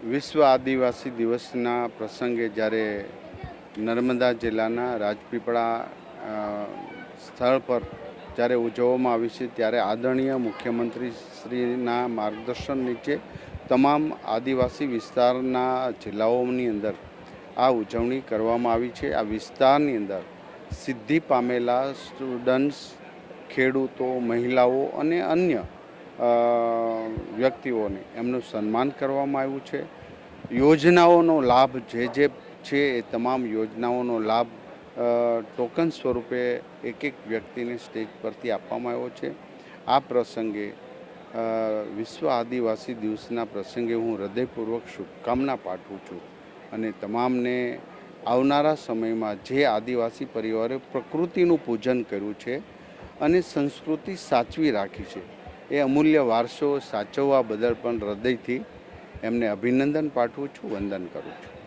વિશ્વ આદિવાસી દિવસના પ્રસંગે જ્યારે નર્મદા જિલ્લાના રાજપીપળા સ્થળ પર જ્યારે ઉજવવામાં આવી છે ત્યારે આદરણીય મુખ્યમંત્રી શ્રીના માર્ગદર્શન નીચે તમામ આદિવાસી વિસ્તારના જિલ્લાઓની અંદર આ ઉજવણી કરવામાં આવી છે। આ વિસ્તારની અંદર સિદ્ધિ પામેલા સ્ટુડન્ટ્સ, ખેડૂતો, મહિલાઓ અને અન્ય વ્યક્તિઓને એમનું સન્માન કરવામાં આવ્યું છે। યોજનાઓનો લાભ જે છે એ તમામ યોજનાઓનો લાભ ટોકન સ્વરૂપે એક વ્યક્તિને સ્ટેજ પરથી આપવામાં આવ્યો છે। આ પ્રસંગે વિશ્વ આદિવાસી દિવસના પ્રસંગે હું હૃદયપૂર્વક શુભકામના પાઠવું છું અને તમામને આવનારા સમયમાં જે આદિવાસી પરિવારે પ્રકૃતિનું પૂજન કર્યું છે અને સંસ્કૃતિ સાચવી રાખી છે એ અમૂલ્ય વારસો સાચવવા બદલ પણ હૃદયથી એમને અભિનંદન પાઠવું છું, વંદન કરું છું।